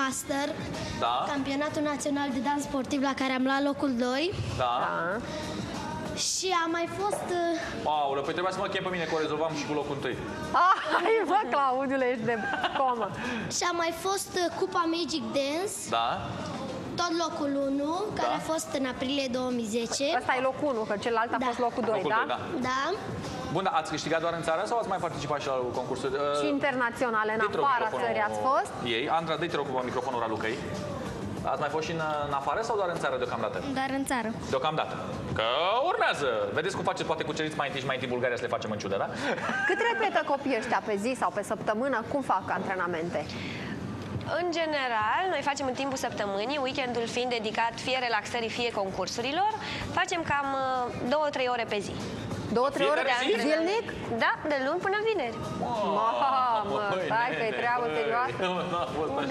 Master, Da. campionatul național de dans sportiv la care am luat locul 2. Da. Și am mai fost... Aoleu, păi trebuia să mă chem pe mine, că o rezolvam și cu locul 1. Hai, mă, Claudiule, ești de comă. Și am mai fost Cupa Magic Dance, Da. tot locul 1, care a fost în aprilie 2010. Ăsta e locul 1, că celălalt a fost locul 2, Locul da? doi, da. Da. Bun, dar ați câștigat doar în țară sau ați mai participat și la concursuri? Și internaționale, în Dă-te rog afara microfonul țării ați fost? Ei, Andra, dă-te rog cu microfonul Ralucăi. Ați mai fost și în afară sau doar în țară deocamdată? Doar în țară. Deocamdată. Că urmează. Vedeți cum faceți, poate cuceriți mai întâi și mai întâi Bulgaria să le facem în ciudă, da? Cât repetă copiii ăștia pe zi sau pe săptămână? Cum fac antrenamente? În general, noi facem în timpul săptămânii, weekendul fiind dedicat fie relaxării, fie concursurilor, facem cam 2-3 ore pe zi. 2-3 ore Fiecare zi? zilnic? Da, de luni până vineri. Mamă, stai că e treabă serioasă.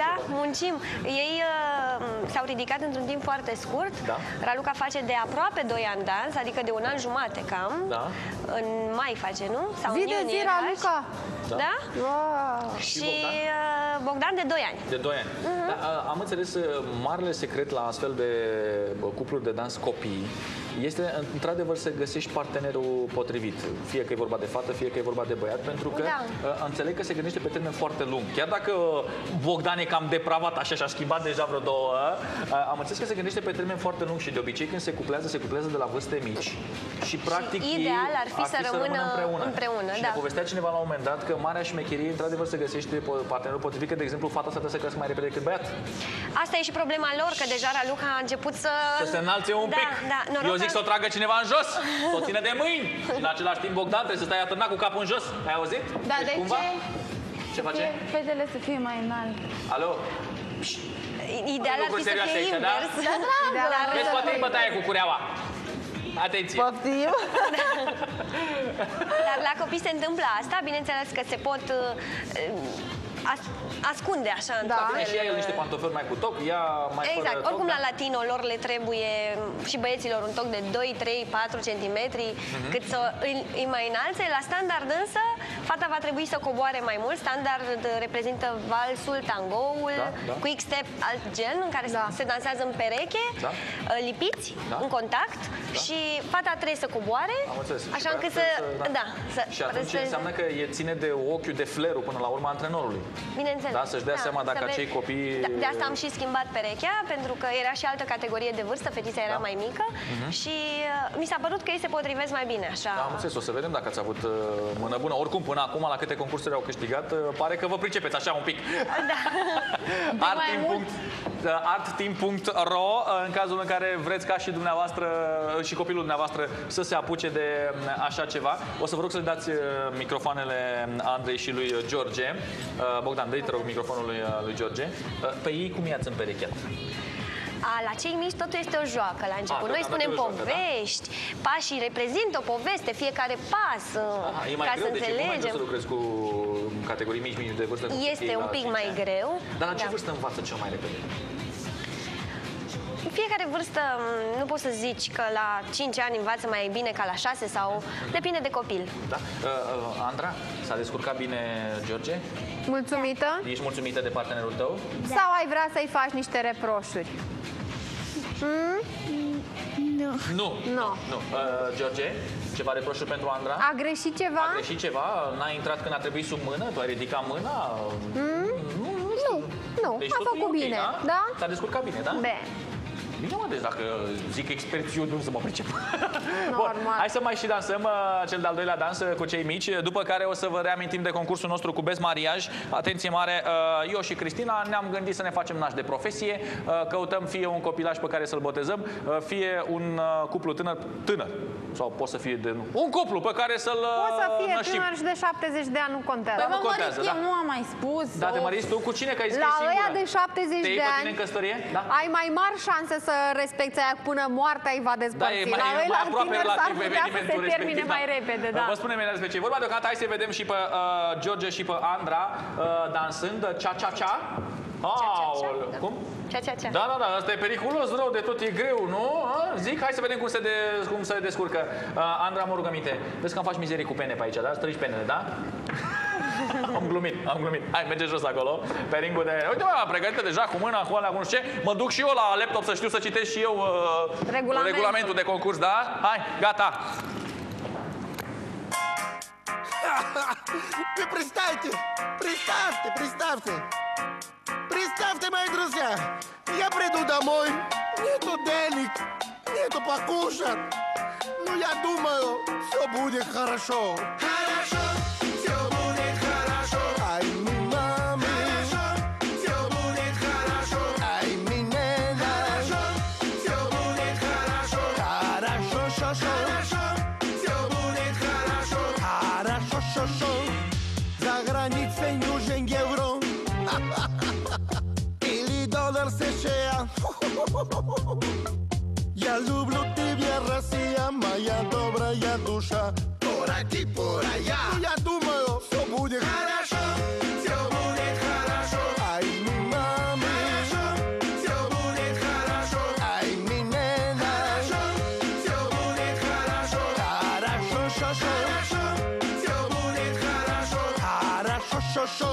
Da, muncim. Ei s-au ridicat într-un timp foarte scurt. Da. Raluca face de aproape 2 ani dans, adică de 1 an jumate cam. Da. În mai face, nu? Sau Zi în de zi, iunie Raluca. faci. Da? Wow. Și Bogdan de 2 ani. De 2 ani. Da, am înțeles, marele secret la astfel de cupluri de dans copii este, într-adevăr, să găsești partenerul potrivit. Fie că e vorba de fată, fie că e vorba de băiat, pentru că înțeleg că se gândește pe termen foarte lung. Chiar dacă Bogdan e cam depravat, așa, și-a schimbat deja vreo 2, am înțeles că se gândește pe termen foarte lung și de obicei când se cuplează de la vârste mici și practic și ideal ar fi să rămână împreună. Și ne povestea cineva la un moment dat că marea șmecherie, într-adevăr, să găsești partenerul potrivit, că, de exemplu, fata asta trebuie să crească mai repede decât băiat. Asta e și problema lor, că deja Raluca a început să se înalțe un pic. Eu zic să o tragă cineva în jos, să o țină de mâini. Și în același timp, Bogdan, trebuie să stai atârnat cu capul în jos. Ai auzit? Da, deci, de cumva? Ce face? Fetele să fie mai înalte. Alo? Ideal ar fi să fie invers. Vezi, poate îi bătaie cu cureaua. Atenție! Poftim! Dar la copii se întâmplă asta, bineînțeles că se pot ascunde așa. Da. Bine, și ea niște pantofeli mai cu toc, ea mai exact. fără Oricum toc, la latino lor le trebuie și băieților un toc de 2, 3, 4 cm cât să îi mai înalțe. La standard însă, fata va trebui să coboare mai mult. Standard reprezintă valsul, tangoul, quick step, alt gen în care se dansează în pereche, lipiți, în contact și fata trebuie să coboare, așa încât să... Și atunci înseamnă că ține de ochiul, de flerul până la urma antrenorului. Bineînțeles. Da, să-și dea seama dacă acei copii... De asta am și schimbat perechea, pentru că era și altă categorie de vârstă, fetița era mai mică și mi s-a părut că ei se potrivesc mai bine așa. Da, am înțeles, o să vedem dacă ați avut mână bună. Oricum, până acum, la câte concursuri au câștigat, pare că vă pricepeți așa un pic. Da. Artteam.ro, în cazul în care vreți ca și dumneavoastră și copilul dumneavoastră să se apuce de așa ceva. O să vă rog să dați microfoanele Andrei și lui George. Bogdan, dă-i, te rog, microfonul lui George. Pe ei cum i-ați împerecheat? La cei mici totul este o joacă la început. Noi spunem povești, pașii reprezintă o poveste, fiecare pas, ca să înțelegem. Deci e mai greu să lucrezi cu categorii mici de vârstă? Este un pic mai greu. Dar la ce vârstă învață cel mai repede? Fiecare vârstă, nu poți să zici că la 5 ani învață mai bine ca la 6 sau depinde de copil. Da. Andra, s-a descurcat bine George? Mulțumită? Ești mulțumită de partenerul tău? Sau ai vrea să-i faci niște reproșuri? Nu. Nu. George, ceva reproșuri pentru Andra? A greșit ceva? A greșit ceva? N-a intrat când a trebuit sub mână? Tu ai ridicat mâna? Nu, Deci a făcut okay, bine. Da? S-a descurcat bine, da? Bine. Bine, mă, deci dacă zic experți, eu nu să mă pricep. Normal. Bun, hai să mai și dansăm cel de-al doilea dans cu cei mici, după care o să vă reamintim de concursul nostru cu Best Mariaj. Atenție mare, eu și Cristina ne-am gândit să ne facem nași de profesie, căutăm fie un copilaj pe care să-l botezăm, fie un cuplu tânăr, sau poate să fie de un cuplu pe care să-l Poate să fie năștim. tânăr și de 70 de ani, nu contează. Păi nu contează, eu nu am mai spus. Da, te măriți tu cu cine? Că ai zis La că e ăia singură. de 70 Te iei de pe ani tine în căsătorie? Da? ai mai mari șanse să respecti aia până moartea îi va despărți. Da, la e mai aproape tineri s-ar relativ putea să evenimentul se termine respectiv, mai repede, da. Vă spunem mai despre ce vorba. Deocamdată hai să vedem și pe George și pe Andra dansând cha-cha-cha. Cum? Cha-cha-cha. Da, asta e periculos, rău de tot, e greu, nu? Zic, hai să vedem cum se descurcă. Andra, mă rugăminte, vezi că îmi faci mizerii cu pene pe aici, da? Strângi penele, da? Am glumit. Hai, merge jos acolo. Pe ringul de... Uite, mă, pregătită deja cu mâna, cu alea, cu nu știu ce. Mă duc și eu la laptop să știu să citesc și eu regulamentul de concurs, da? Hai, gata. Представьте, мои друзья, я приду домой, нету денег, нету покушать. Ну, я думаю, все будет хорошо. Хорошо, все будет хорошо. Ай, мама, хорошо, все будет хорошо. Ай, минена, хорошо, все будет хорошо. Хорошо, шо-шо, хорошо, все будет хорошо. Хорошо, шо-шо, за границей нужен евро. Или доллар США. Я люблю тебя, Россия, моя добрая душа. Por aquí, por allá. Я думаю, все будет хорошо, все будет хорошо. Ай, mi mami, хорошо, все будет хорошо. Ай, mi nena, хорошо, все будет хорошо. Хорошо, шо-шо, хорошо, все будет хорошо. Хорошо, шо-шо,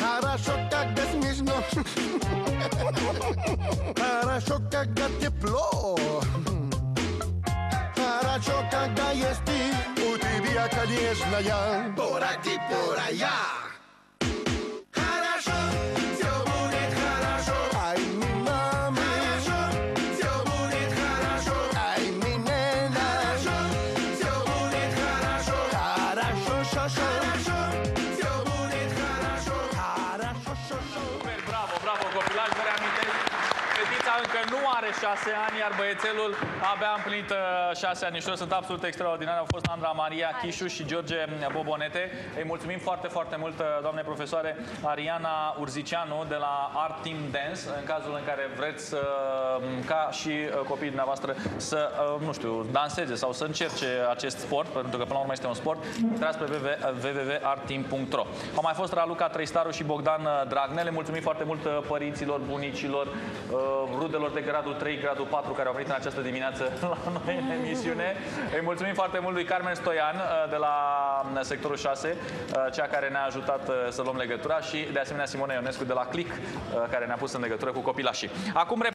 хорошо, когда смешно. Хорошо, когда тепло. Хорошо, когда есть ты, у тебя, конечно, я. Por aquí, por allá. Хорошо, все будет хорошо. Ай, mi mami, хорошо, все будет хорошо. Ай, mi nena, хорошо, все будет хорошо. Хорошо, шо-шо, хорошо, все будет хорошо. Хорошо, шо-шо. Bravo, bravo, copilaj, vă reamintesc. Fetița încă nu are 6 ani, iar băiețelul abia a împlinit 6 ani. Sunt absolut extraordinari. Au fost Andra Maria Chișu și George Bobonete. Îi mulțumim foarte, foarte mult, doamne profesoare Ariana Urzicianu de la Art Team Dance, în cazul în care vreți ca și copiii dumneavoastră să, nu știu, danseze sau să încerce acest sport, pentru că până la urmă este un sport. Intrați pe www.artteam.ro. Au mai fost Raluca Trăistaru și Bogdan Dragnele. Mulțumim foarte mult părinților, bunicilor, rudelor de gradul 3, gradul 4 care au venit în această dimineață la noi în emisiune. Îi mulțumim foarte mult lui Carmen Stoian de la sectorul 6, cea care ne-a ajutat să luăm legătura, și de asemenea Simona Ionescu de la Click, care ne-a pus în legătură cu copilașii. Acum